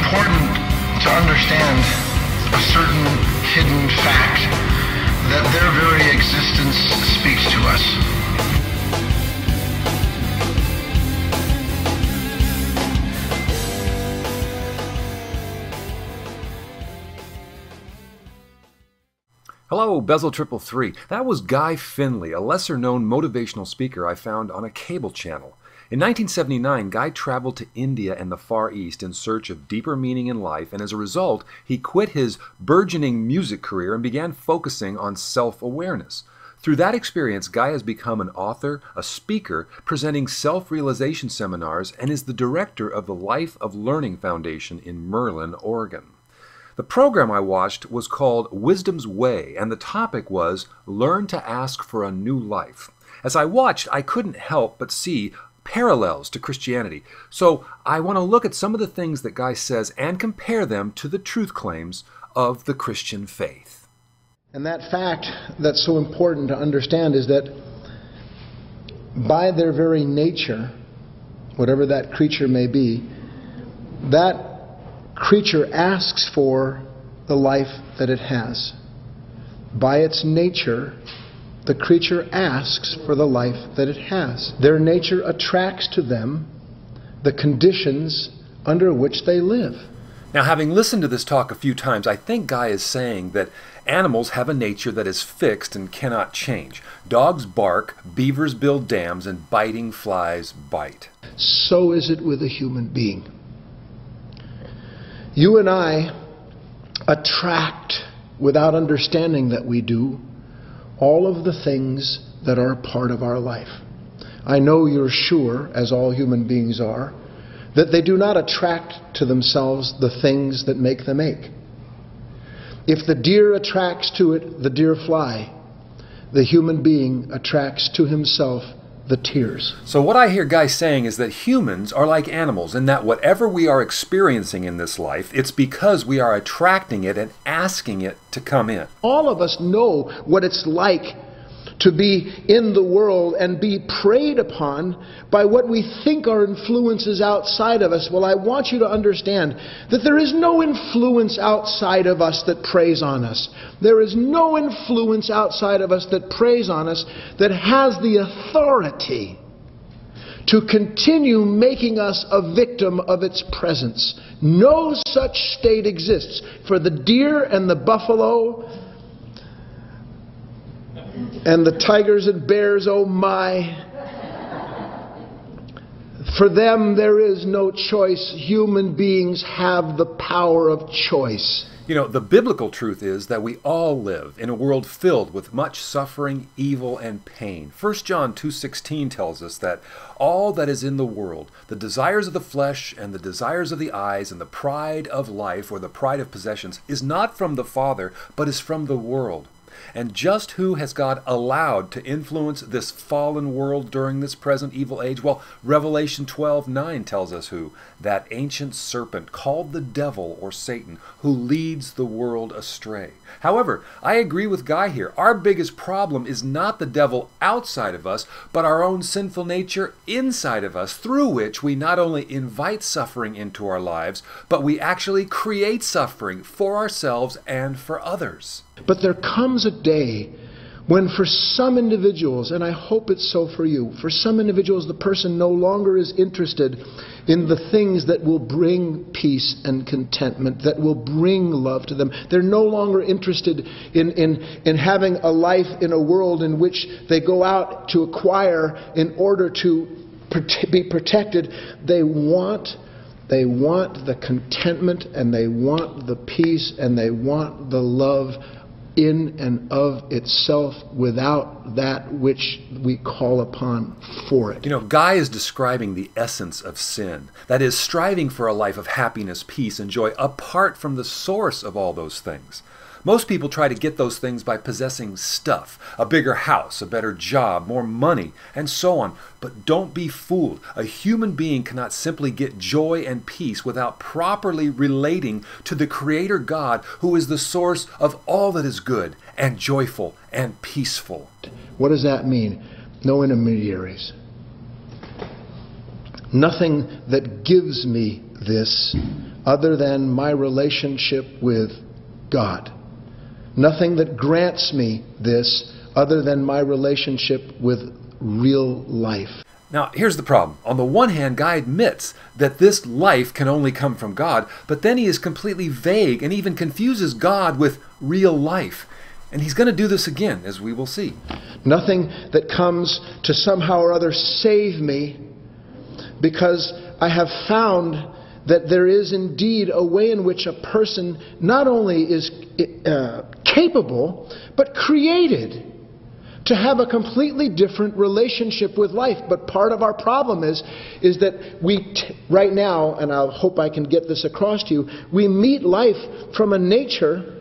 important to understand a certain hidden fact that their very existence speaks to us. Hello, Bezel 333. That was Guy Finley, a lesser-known motivational speaker I found on a cable channel. In 1979, Guy traveled to India and the Far East in search of deeper meaning in life, and as a result, he quit his burgeoning music career and began focusing on self-awareness. Through that experience, Guy has become an author, a speaker, presenting self-realization seminars, and is the director of the Life of Learning Foundation in Merlin, Oregon. The program I watched was called Wisdom's Way, and the topic was Learn to Ask for a New Life. As I watched, I couldn't help but see parallels to Christianity. So I want to look at some of the things that Guy says and compare them to the truth claims of the Christian faith. And that fact that's so important to understand is that by their very nature, whatever that creature may be, that creature asks for the life that it has. By its nature, the creature asks for the life that it has. Their nature attracts to them the conditions under which they live. Now, having listened to this talk a few times, I think Guy is saying that animals have a nature that is fixed and cannot change. Dogs bark, beavers build dams, and biting flies bite. So is it with a human being. You and I attract, without understanding that we do, all of the things that are part of our life. I know you're sure, as all human beings are, that they do not attract to themselves the things that make them ache. If the deer attracts to it the deer fly, the human being attracts to himself the tears. So what I hear Guy saying is that humans are like animals in that whatever we are experiencing in this life, it's because we are attracting it and asking it to come in. All of us know what it's like to be in the world and be preyed upon by what we think are influences outside of us. Well, I want you to understand that there is no influence outside of us that preys on us. There is no influence outside of us that preys on us that has the authority to continue making us a victim of its presence. No such state exists. For the deer and the buffalo and the tigers and bears, oh my, for them there is no choice. Human beings have the power of choice. You know, the biblical truth is that we all live in a world filled with much suffering, evil, and pain. 1 John 2:16 tells us that all that is in the world, the desires of the flesh and the desires of the eyes and the pride of life or the pride of possessions, is not from the Father, but is from the world. And just who has God allowed to influence this fallen world during this present evil age? Well, Revelation 12:9 tells us who. That ancient serpent called the devil or Satan, who leads the world astray. However, I agree with Guy here. Our biggest problem is not the devil outside of us, but our own sinful nature inside of us, through which we not only invite suffering into our lives, but we actually create suffering for ourselves and for others. But there comes a day when for some individuals, and I hope it's so for you, for some individuals the person no longer is interested in the things that will bring peace and contentment, that will bring love to them. They're no longer interested in having a life in a world in which they go out to acquire in order to be protected. They want the contentment, and they want the peace, and they want the love in and of itself without that which we call upon for it. You know, Guy is describing the essence of sin. That is, striving for a life of happiness, peace, and joy apart from the source of all those things. Most people try to get those things by possessing stuff, a bigger house, a better job, more money, and so on. But don't be fooled. A human being cannot simply get joy and peace without properly relating to the Creator God, who is the source of all that is good and joyful and peaceful. What does that mean? No intermediaries. Nothing that gives me this other than my relationship with God. Nothing that grants me this other than my relationship with real life. Now, here's the problem. On the one hand, Guy admits that this life can only come from God, but then he is completely vague and even confuses God with real life. And he's going to do this again, as we will see. Nothing that comes to somehow or other save me, because I have found that there is indeed a way in which a person not only is capable, but created to have a completely different relationship with life. But part of our problem is that right now, and I hope I can get this across to you, we meet life from a nature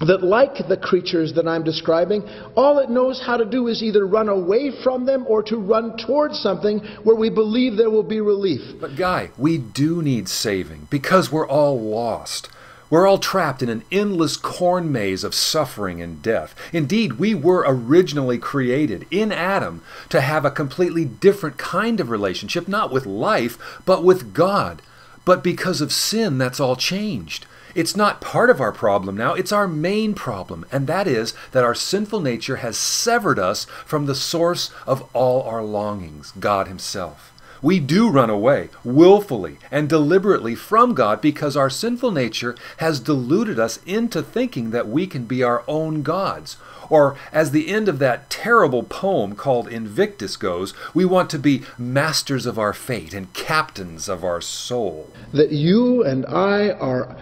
that, like the creatures that I'm describing, all it knows how to do is either run away from them or to run towards something where we believe there will be relief. But Guy, we do need saving because we're all lost. We're all trapped in an endless corn maze of suffering and death. Indeed, we were originally created in Adam to have a completely different kind of relationship, not with life, but with God. But because of sin, that's all changed. It's not part of our problem now, it's our main problem, and that is that our sinful nature has severed us from the source of all our longings, God Himself. We do run away, willfully and deliberately from God because our sinful nature has deluded us into thinking that we can be our own gods. Or, as the end of that terrible poem called Invictus goes, we want to be masters of our fate and captains of our soul. That you and I are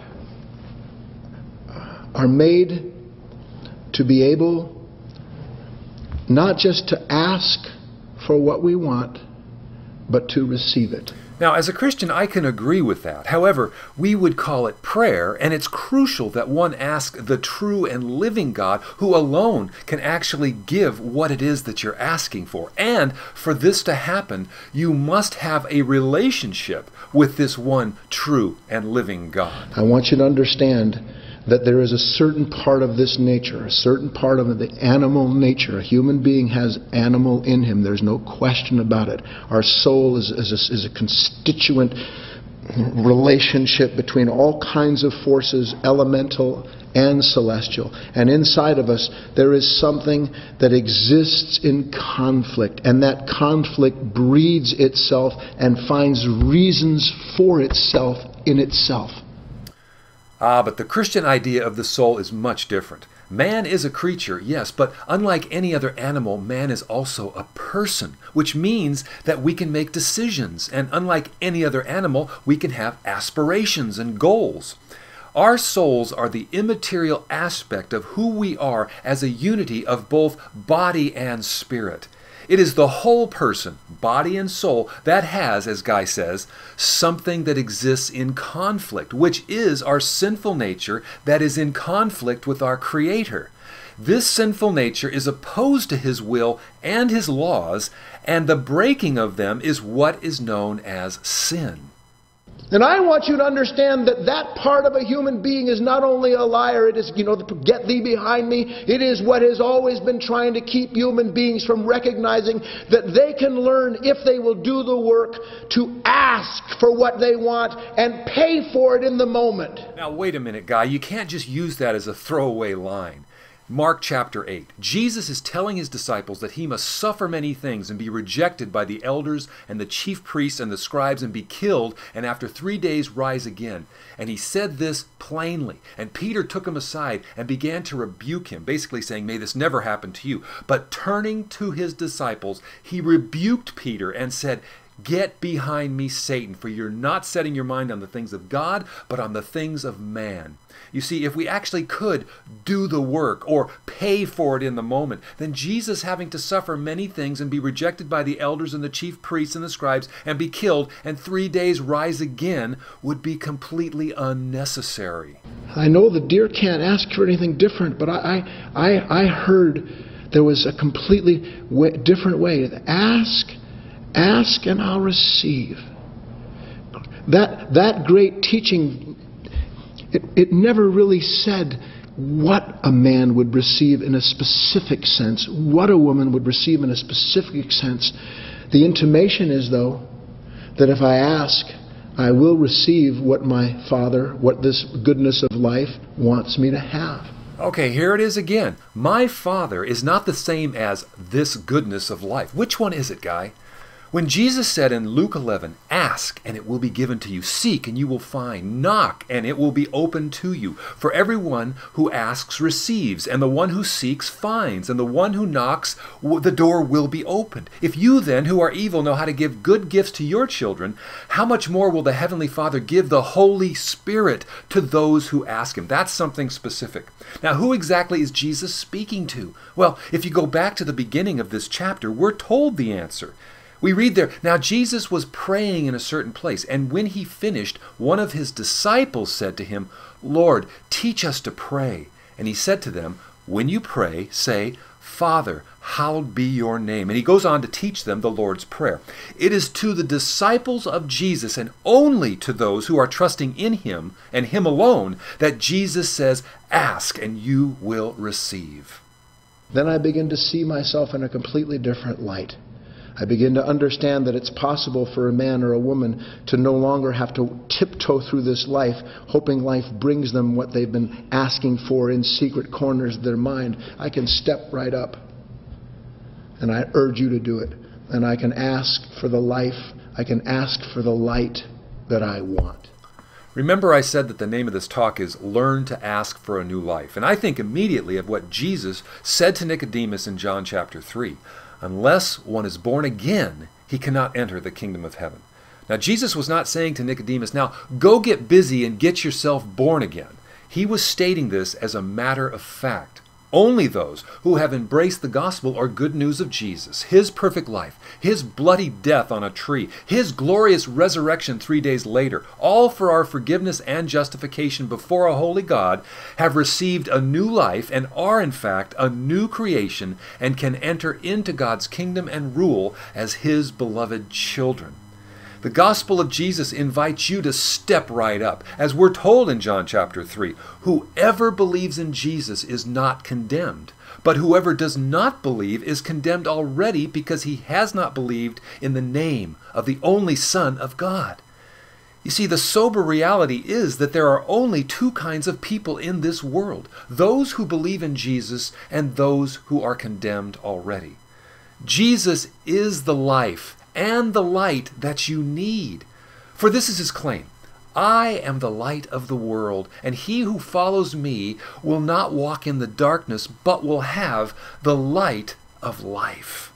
made to be able not just to ask for what we want, but to receive it. Now, as a Christian, I can agree with that. However, we would call it prayer, and it's crucial that one ask the true and living God who alone can actually give what it is that you're asking for. And for this to happen, you must have a relationship with this one true and living God. I want you to understand that there is a certain part of this nature, a certain part of the animal nature. A human being has animal in him. There's no question about it. Our soul is a constituent relationship between all kinds of forces, elemental and celestial. And inside of us, there is something that exists in conflict. And that conflict breeds itself and finds reasons for itself in itself. But the Christian idea of the soul is much different. Man is a creature, yes, but unlike any other animal, man is also a person, which means that we can make decisions, and unlike any other animal, we can have aspirations and goals. Our souls are the immaterial aspect of who we are as a unity of both body and spirit. It is the whole person, body and soul, that has, as Guy says, something that exists in conflict, which is our sinful nature that is in conflict with our Creator. This sinful nature is opposed to His will and His laws, and the breaking of them is what is known as sin. And I want you to understand that that part of a human being is not only a liar, it is, get thee behind me. It is what has always been trying to keep human beings from recognizing that they can learn, if they will do the work, to ask for what they want and pay for it in the moment. Now wait a minute, Guy. You can't just use that as a throwaway line. Mark chapter 8. Jesus is telling His disciples that He must suffer many things and be rejected by the elders and the chief priests and the scribes and be killed and after 3 days rise again. And He said this plainly. And Peter took Him aside and began to rebuke Him, basically saying, may this never happen to you. But turning to His disciples, He rebuked Peter and said, get behind me, Satan, for you're not setting your mind on the things of God, but on the things of man. You see, if we actually could do the work or pay for it in the moment, then Jesus having to suffer many things and be rejected by the elders and the chief priests and the scribes and be killed and 3 days rise again would be completely unnecessary. I know the deer can't ask for anything different, but I heard there was a completely different way. Ask and I'll receive. That great teaching, it never really said what a man would receive in a specific sense, what a woman would receive in a specific sense. The intimation is, though, that if I ask, I will receive what my Father, what this goodness of life wants me to have. Okay, here it is again. My Father is not the same as this goodness of life. Which one is it, Guy? When Jesus said in Luke 11, "Ask, and it will be given to you. Seek, and you will find. Knock, and it will be opened to you. For everyone who asks receives, and the one who seeks finds, and the one who knocks, the door will be opened. If you then, who are evil, know how to give good gifts to your children, how much more will the Heavenly Father give the Holy Spirit to those who ask Him?" That's something specific. Now, who exactly is Jesus speaking to? Well, if you go back to the beginning of this chapter, we're told the answer. We read there, "Now Jesus was praying in a certain place, and when he finished, one of his disciples said to him, 'Lord, teach us to pray.' And he said to them, 'When you pray, say, Father, hallowed be your name.'" And he goes on to teach them the Lord's Prayer. It is to the disciples of Jesus, and only to those who are trusting in him and him alone, that Jesus says, "Ask, and you will receive." Then I begin to see myself in a completely different light. I begin to understand that it's possible for a man or a woman to no longer have to tiptoe through this life, hoping life brings them what they've been asking for in secret corners of their mind. I can step right up, and I urge you to do it. And I can ask for the life, I can ask for the light that I want. Remember I said that the name of this talk is Learn to Ask for a New Life. And I think immediately of what Jesus said to Nicodemus in John chapter 3. Unless one is born again, he cannot enter the kingdom of heaven. Now, Jesus was not saying to Nicodemus, "Now, go get busy and get yourself born again." He was stating this as a matter of fact. Only those who have embraced the gospel or good news of Jesus, his perfect life, his bloody death on a tree, his glorious resurrection 3 days later, all for our forgiveness and justification before a holy God, have received a new life and are in fact a new creation and can enter into God's kingdom and rule as his beloved children. The gospel of Jesus invites you to step right up. As we're told in John chapter 3, whoever believes in Jesus is not condemned, but whoever does not believe is condemned already because he has not believed in the name of the only Son of God. You see, the sober reality is that there are only two kinds of people in this world, those who believe in Jesus and those who are condemned already. Jesus is the life and the light that you need. For this is his claim: "I am the light of the world, and he who follows me will not walk in the darkness, but will have the light of life."